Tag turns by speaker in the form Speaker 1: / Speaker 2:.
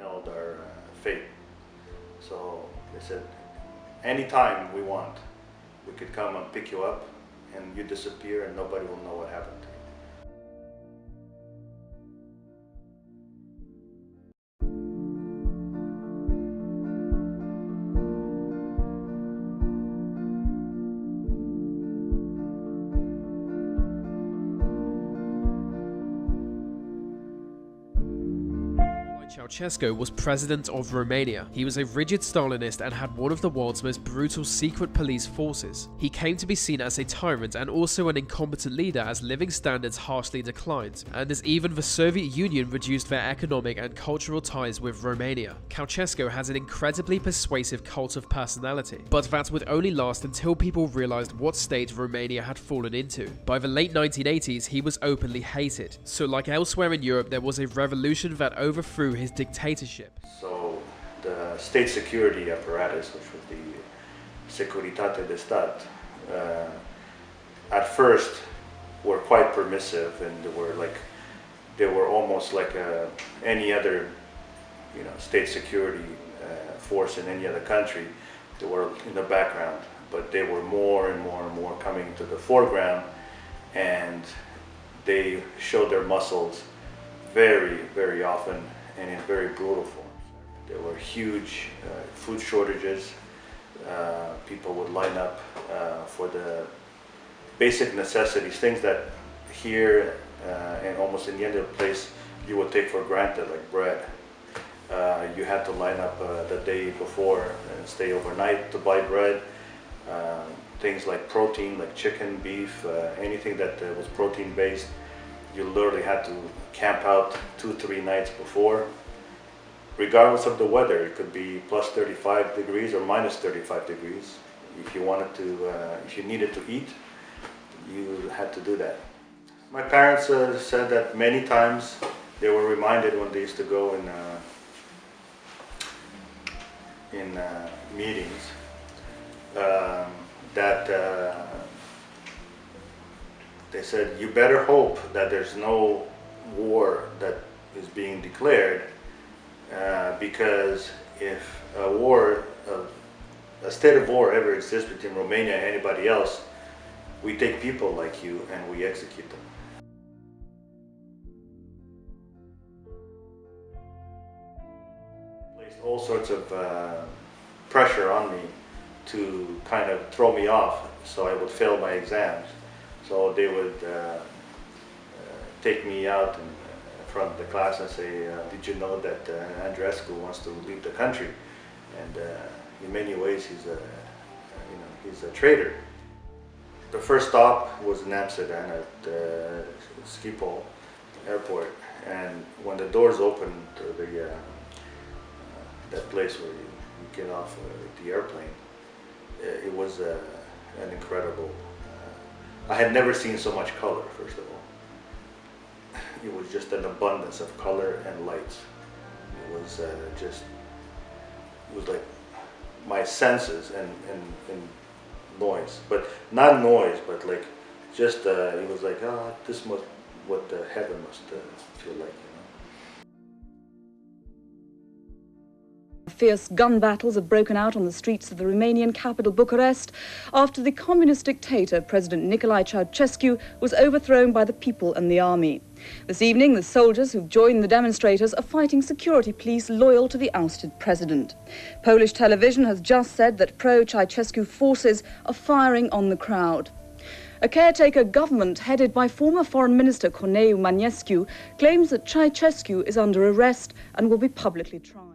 Speaker 1: held our fate. So they said, anytime we want, we could come and pick you up, and you disappear and nobody will know what happened to you.
Speaker 2: Ceausescu was president of Romania. He was a rigid Stalinist and had one of the world's most brutal secret police forces. He came to be seen as a tyrant and also an incompetent leader as living standards harshly declined, and as even the Soviet Union reduced their economic and cultural ties with Romania. Ceausescu has an incredibly persuasive cult of personality, but that would only last until people realized what state Romania had fallen into. By the late 1980s, he was openly hated. So like elsewhere in Europe, there was a revolution that overthrew his dictatorship.
Speaker 1: So the state security apparatus, which was the Securitate de Stat, at first were quite permissive, and they were almost like any other, state security force in any other country. They were in the background, but they were more and more and more coming to the foreground, and they showed their muscles very, very often and in very brutal forms. There were huge food shortages. People would line up for the basic necessities, things that here and almost in the end of the place you would take for granted, like bread. You had to line up the day before and stay overnight to buy bread. Things like protein, like chicken, beef, anything that was protein based, you literally had to camp out 2-3 nights before. Regardless of the weather, it could be plus 35 degrees or minus 35 degrees. If you wanted to, if you needed to eat, you had to do that. My parents said that many times they were reminded when they used to go in meetings that they said, you better hope that there's no war that is being declared, because if a state of war ever exists between Romania and anybody else, we take people like you and we execute them. Placed all sorts of pressure on me to kind of throw me off so I would fail my exams. So they would take me out in front of the class and say, did you know that Andreescu wants to leave the country? And in many ways he's a traitor. The first stop was in Amsterdam at Schiphol airport, and when the doors opened to that place where you get off the airplane, it was an incredible. I had never seen so much color, first of all. It was just an abundance of color and lights. It was it was like my senses and noise, but not noise, but like just, it was like, this must, what the heaven must feel like,
Speaker 3: Fierce gun battles have broken out on the streets of the Romanian capital Bucharest after the communist dictator, President Nicolae Ceausescu, was overthrown by the people and the army. This evening, the soldiers who've joined the demonstrators are fighting security police loyal to the ousted president. Polish television has just said that pro-Ceausescu forces are firing on the crowd. A caretaker government headed by former Foreign Minister Andreescu claims that Ceausescu is under arrest and will be publicly tried.